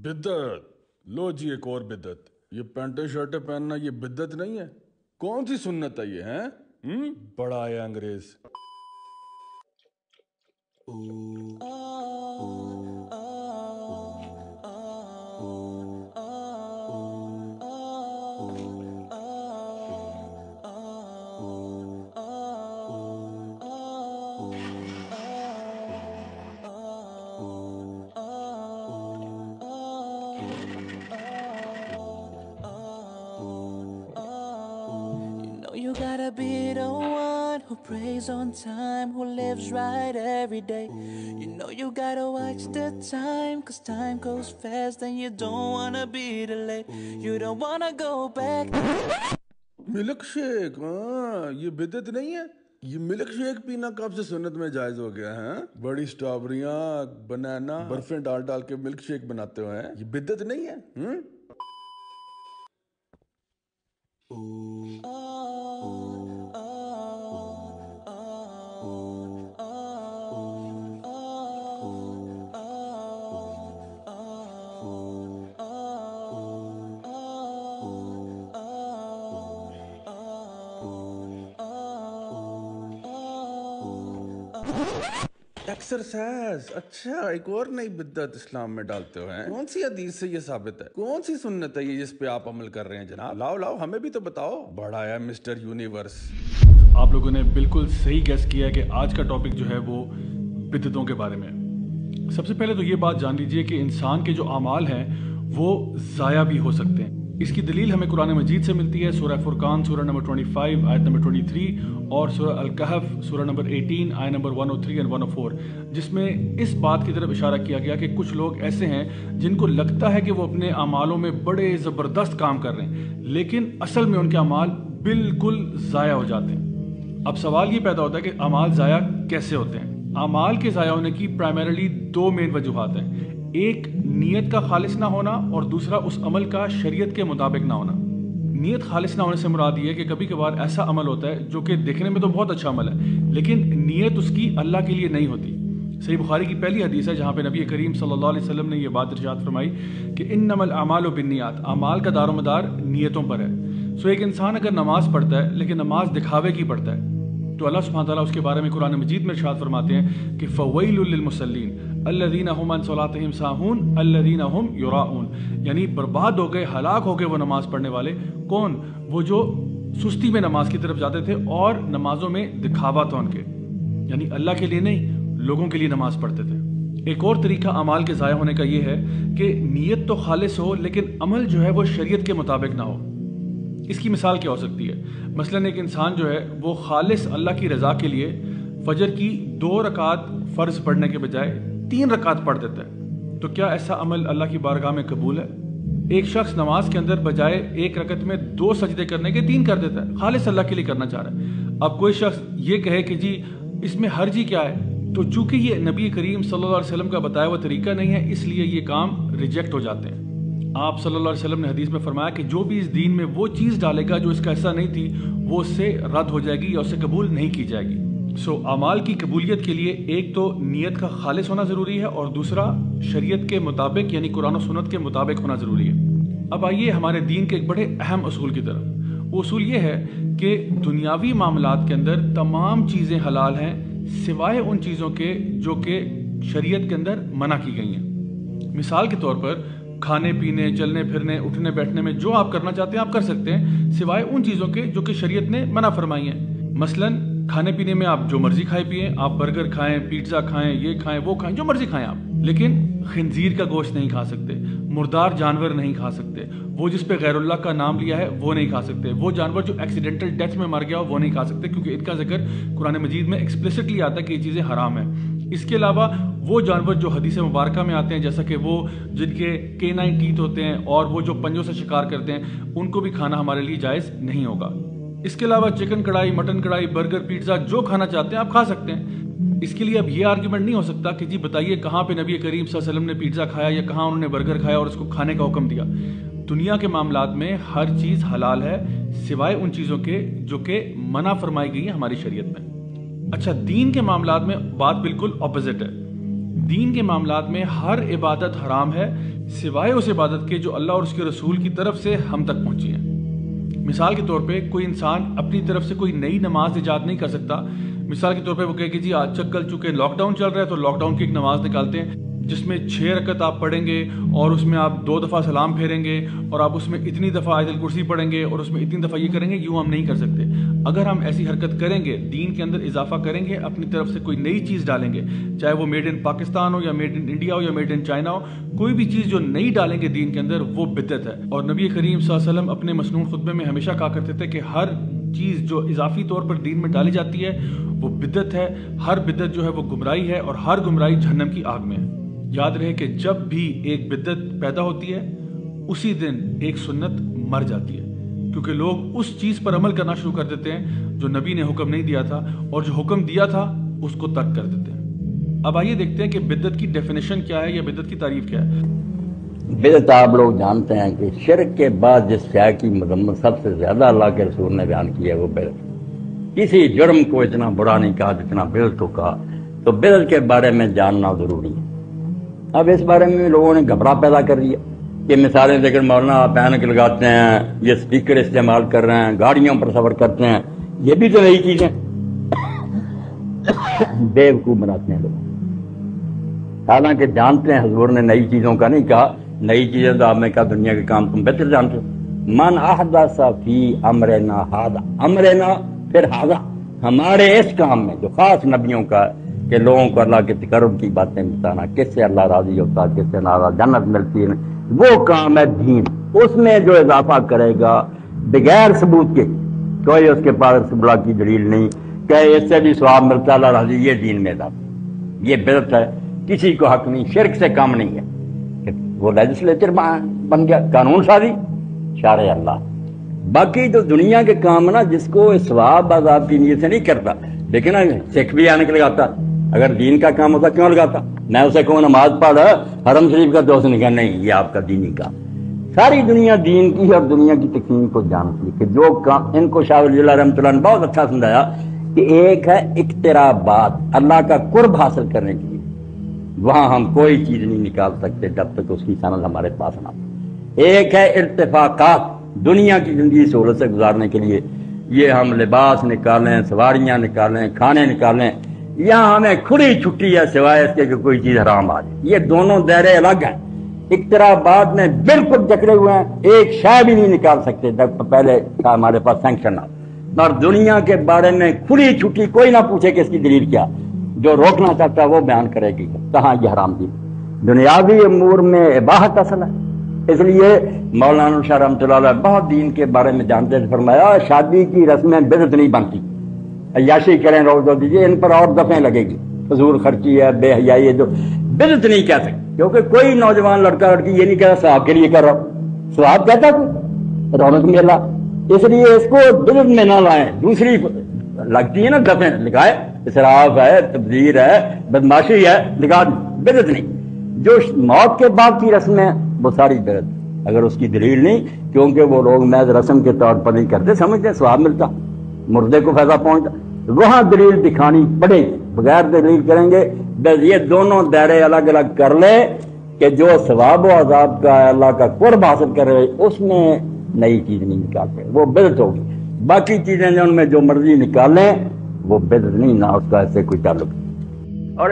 बिद्दत। लो जी एक और बिद्दत। ये पैंटें शर्टें पहनना ये बिद्दत नहीं है? कौन सी सुन्नत है ये? हैं बड़ा है अंग्रेज। You gotta be the one who prays on time, who lives right every day. You know you gotta watch the time, cause time goes fast and you don't wanna be delayed. You don't wanna go back. Milk shake, हाँ ये बिद्दत नहीं है। ये milk shake पीना कब से सुन्नत में जायज हो गया है? बड़ी स्ट्रॉबेरियां बनाना बर्फें डाल डाल के मिल्क शेक बनाते हो हैं? ये बिद्दत नहीं है? एक्सरसाइज, अच्छा एक और नई बिद्दत इस्लाम में डालते हो हैं? कौन सी हदीस से ये साबित है? कौन सी सुन्नत है ये जिस पे आप अमल कर रहे हैं जनाब? लाओ लाओ हमें भी तो बताओ। बड़ा है मिस्टर यूनिवर्स। आप लोगों ने बिल्कुल सही गेस किया है कि आज का टॉपिक जो है वो बिद्दतों के बारे में है। सबसे पहले तो ये बात जान लीजिए कि इंसान के जो अमाल हैं वो ज़ाया भी हो सकते हैं। इसकी दलील हमें कुरान मजीद से मिलती है। सूरह फुरकान सूरह नंबर 25 आयत नंबर 23 और सूरह अल कहफ सूरह नंबर 18 आयत नंबर 103 और 104, जिसमें इस बात की तरफ इशारा किया गया कि कुछ लोग ऐसे हैं जिनको लगता है कि वो अपने अमालों में बड़े ज़बरदस्त काम कर रहे हैं, लेकिन असल में उनके अमाल बिल्कुल ज़ाया हो जाते हैं। अब सवाल ये पैदा होता है कि अमाल ज़ाया कैसे होते हैं? अमाल के ज़ाया होने की प्राइमरीली दो मेन वजूहात हैं। एक, नीयत का खालिस ना होना, और दूसरा उस अमल का शरीयत के मुताबिक ना होना। नीयत खालिस ना होने से मुराद ये है कि कभी कभार ऐसा अमल होता है जो कि देखने में तो बहुत अच्छा अमल है, लेकिन नीयत उसकी अल्लाह के लिए नहीं होती। सही बुखारी की पहली हदीस है जहाँ पे नबी करीम सल्लल्लाहु अलैहि वसल्लम ने ये बात इरशाद फरमाई कि इन्नमल अमालु बिन्नियात, अमाल का दारोमदार नीयतों पर है। सो एक इंसान अगर नमाज पढ़ता है लेकिन नमाज दिखावे की पढ़ता है तो अल्लाह सुब्हानहू तआला उसके बारे में कुरान मजीद में इरशाद फरमाते हैं कि फ़वैलुल लिल मुसल्लीन अल्लज़ीना हुम अन सलातिहिम साहून अल्लज़ीना हुम युराऊन, यानी बर्बाद हो गए, हलाक हो गए वो नमाज पढ़ने वाले। कौन? वो जो सुस्ती में नमाज की तरफ जाते थे और नमाजों में दिखावा था उनके, यानी अल्लाह के लिए नहीं, लोगों के लिए नमाज पढ़ते थे। एक और तरीका अमाल के ज़ाया होने का ये है कि नीयत तो खालिस हो लेकिन अमल जो है वो शरीयत के मुताबिक ना हो। इसकी मिसाल क्या हो सकती है? मसलन एक इंसान जो है वो खालिस अल्लाह की रज़ा के लिए फजर की 2 रकात फ़र्ज पढ़ने के बजाय 3 रकात पढ़ देता है, तो क्या ऐसा अमल अल्लाह की बारगाह में कबूल है? एक शख्स नमाज के अंदर बजाय 1 रकत में 2 सजदे करने के 3 कर देता है, खालिस अल्लाह के लिए करना चाह रहा है। अब कोई शख्स ये कहे कि जी इसमें हर्जी क्या है, तो चूंकि ये नबी करीम सल्लल्लाहु अलैहि वसल्लम का बताया हुआ तरीका नहीं है, इसलिए ये काम रिजेक्ट हो जाते हैं। आप सल्लल्लाहु अलैहि वसल्लम ने हदीस में फरमाया कि जो भी इस दीन में वो चीज़ डालेगा जो इसका हिस्सा नहीं थी, वो उससे रद्द हो जाएगी या उससे कबूल नहीं की जाएगी। सो अमाल की कबूलियत के लिए एक तो नीयत का खालिस होना ज़रूरी है और दूसरा शरीयत के मुताबिक यानी कुरान और सुन्नत के मुताबिक होना ज़रूरी है। अब आइए हमारे दीन के एक बड़े अहम उसूल की तरफ। वो उसूल ये है कि दुनियावी मामलात के अंदर तमाम चीज़ें हलाल हैं सिवाय उन चीज़ों के जो कि शरीयत के अंदर मना की गई हैं। मिसाल के तौर पर खाने पीने, चलने फिरने, उठने बैठने में जो आप करना चाहते हैं आप कर सकते हैं, सिवाय उन चीज़ों के जो कि शरीयत ने मना फरमाई है। मसलन खाने पीने में आप जो मर्जी खाए पिए, आप बर्गर खाएं, पिज्ज़ा खाएं, ये खाएं, वो खाएं, जो मर्जी खाएं आप, लेकिन खिंजीर का गोश्त नहीं खा सकते, मुर्दार जानवर नहीं खा सकते, वो जिस पे गैरुल्लाह का नाम लिया है वो नहीं खा सकते, वो जानवर जो एक्सीडेंटल डेथ में मर गया हो वो नहीं खा सकते, क्योंकि इनका जिक्र कुरान मजीद में एक्सप्लिसिटली आता है कि ये चीज़ें हराम है। इसके अलावा वो जानवर जो हदीस मुबारक में आते हैं, जैसा कि वो जिनके K9 टीथ होते हैं और वो जो पंजों से शिकार करते हैं, उनको भी खाना हमारे लिए जायज़ नहीं होगा। इसके अलावा चिकन कढ़ाई, मटन कढ़ाई, बर्गर, पिज्ज़ा जो खाना चाहते हैं आप खा सकते हैं। इसके लिए अब ये आर्ग्यूमेंट नहीं हो सकता कि जी बताइए कहाँ पे नबी करीम सल्लल्लाहु अलैहि वसल्लम ने पिज्ज़ा खाया या कहाँ उन्होंने बर्गर खाया और उसको खाने का हुक्म दिया। दुनिया के मामलात में हर चीज़ हलाल है सिवाय उन चीज़ों के जो कि मना फरमाई गई है हमारी शरीयत में। अच्छा, दीन के मामलात में बात बिल्कुल ऑपोजिट है। دین کے معاملات میں ہر عبادت حرام ہے سوائے اس عبادت کے جو اللہ اور اس کے رسول کی طرف سے ہم تک پہنچی ہے۔ مثال کے طور پہ کوئی انسان اپنی طرف سے کوئی نئی نماز ایجاد نہیں کر سکتا۔ مثال کے طور پہ وہ کہے کہ جی آج کل چونکہ لاک ڈاؤن چل رہا ہے تو لاک ڈاؤن کی ایک نماز نکالتے ہیں جس میں 6 رکعت آپ پڑھیں گے اور اس میں آپ 2 دفعہ سلام پھیریں گے اور آپ اس میں اتنی دفعہ آیت الکرسی پڑھیں گے اور اس میں اتنی دفعہ یہ کریں گے، یوں ہم نہیں کر سکتے۔ اگر ہم ایسی حرکت کریں گے، دین کے اندر اضافہ کریں گے، اپنی طرف سے کوئی نئی چیز ڈالیں گے، چاہے وہ میڈ ان پاکستان ہو یا میڈ ان انڈیا ہو یا میڈ ان چائنا ہو، کوئی بھی چیز جو نئی ڈالیں گے دین کے اندر وہ بدعت ہے۔ اور نبی کریم صلی اللہ علیہ وسلم اپنے مسنون خطبے میں ہمیشہ کہا کرتے تھے کہ ہر چیز جو اضافی طور پر دین میں ڈالی جاتی ہے وہ بدعت ہے، ہر بدعت جو ہے وہ گمراہی ہے اور ہر گمراہی جہنم کی آگ میں ہے۔ یاد رہے کہ جب بھی ایک بدعت پیدا ہوتی ہے اسی دن ایک سنت مر جاتی ہے، کیونکہ لوگ اس چیز پر عمل کرنا شروع کر دیتے ہیں جو نبی نے حکم نہیں دیا تھا اور جو حکم دیا تھا اس کو ترک کر دیتے ہیں۔ اب آئیے دیکھتے ہیں کہ بدعت کی ڈیفینیشن کیا ہے یا بدعت کی تعریف کیا ہے۔ بدعت آپ لوگ جانتے ہیں کہ شرک کے بعد جس شے کی مذمت سب سے زیادہ اللہ کے رسول نے بیان کی ہے وہ بدعت۔ کسی جرم کو اتنا برا نہیں کہا جتنا بدعت کو کہا، تو بدعت کے بارے میں جاننا ضروری ہے۔ اب اس بارے میں لوگوں نے گھبراہ پیدا کر دیا کہ مثالیں دے کر مولانا آپ اینک لگاتے ہیں، یہ سپیکر استعمال کر رہے ہیں، گاڑیوں پر سفر کرتے ہیں، یہ بھی تو نئی چیزیں بیوقوف بناتے ہیں لوگ۔ حالانکہ جانتے ہیں حضور نے نئی چیزوں کا نہیں کہا، نئی چیزیں تو آپ نے کہا دنیا کے کام تم بہتر جانتے ہو۔ من احدث فی امرنا ھذا، امرنا پھر ھذا، ہمارے اس کام میں جو خاص نبیوں کا ہے کہ لوگوں کو اللہ کے تقرب کی باتیں بتانا، کس سے اللہ راضی ہوتا ہے، کس سے ناراض، جنت ملتی ہے، وہ کام ہے دین۔ اس میں جو اضافہ کرے گا بغیر ثبوت کے، کوئی اس کے پاس رسول کی دلیل نہیں کہ اس سے بھی ثواب ملتا اللہ راضی، یہ دین میں اضافہ، یہ بدعت ہے، کسی کو حق نہیں، شرک سے کم نہیں ہے کہ وہ لیجسلیچر بن گیا، قانون سازی، شارع اللہ۔ باقی جو دنیا کے کام نا جس کو ثواب عذاب کی نیت سے نہیں کرتا، لیکن سکھ بھی آنے کے لگاتا، اگر دین کا کام ہوتا کیوں لگاتا؟ میں اسے کہوں نماز پڑھ حرم شریف کا دوست نہیں کہا، نہیں یہ آپ کا دینی کام۔ ساری دنیا دین کی اور دنیا کی تقسیم کو جانتی ہے کہ جو کام ان کو شاہ ولی اللہ رحمۃ اللہ نے بہت اچھا سمجھایا کہ ایک ہے اقترابات، اللہ کا قرب حاصل کرنے کے لیے، وہاں ہم کوئی چیز نہیں نکال سکتے جب تک اس کی سند ہمارے پاس نہ ہو۔ ایک ہے ارتفاقات، دنیا کی زندگی سہولت سے گزارنے کے لیے، یہ ہم لباس نکالیں، سواریاں نکالیں، کھانے نکالیں، یہاں ہمیں کھلی چھٹی ہے سوائے اس کے کہ کوئی چیز حرام آ جائے۔ یہ دونوں دائرے الگ ہیں، اقترابات میں بالکل جکڑے ہوئے ہیں، ایک شے بھی نہیں نکال سکتے جب پہلے ہمارے پاس سینکشن آ۔ اور دنیا کے بارے میں کھلی چھٹی کوئی نہ پوچھے کہ اس کی دلیل کیا، جو روکنا چاہتا ہے وہ بیان کرے گی کہاں یہ حرام دی۔ دنیاوی امور میں اباحت اصل ہے، اس لیے مولانا شاہ رحمۃ اللہ علیہ بہت دین کے بارے میں جانتے تھے، فرمایا شادی کی رسمیں بدعت نہیں بنتی، عیاشی کریں روز دو دیجیے، ان پر اور دفعیں لگے گی، فضول خرچی ہے، بے حیائی ہے، جو بدعت نہیں کہہ سکتے، کیونکہ کوئی نوجوان لڑکا لڑکی یہ نہیں کہتا ثواب کے لیے کر رہا ہوں، ثواب کہتا کوئی رونق میلا، اس لیے اس کو بدعت میں نہ لائیں۔ دوسری لگتی ہے نا دفعیں، لگائے، اسراف ہے، تبذیر ہے، بدماشی ہے، لگا، بدعت نہیں۔ جو موت کے بعد کی رسمیں وہ ساری بدعت، اگر اس کی دلیل نہیں، کیونکہ وہ لوگ محض رسم کے طور پر نہیں کرتے، سمجھتے ہیں ثواب ملتا، مردے کو فائدہ پہنچتا، وہاں دلیل دکھانی پڑے گی، بغیر دلیل کریں گے بس یہ دونوں دائرے الگ الگ کر لے کہ جو ثواب و عذاب کا اللہ کا قرب حاصل کر رہے اس میں نئی چیز نہیں نکالتے، وہ بدعت ہوگی۔ باقی چیزیں جو ان میں جو مرضی نکالیں وہ بدعت نہیں، نہ اس کا اس سے کوئی تعلق۔ اور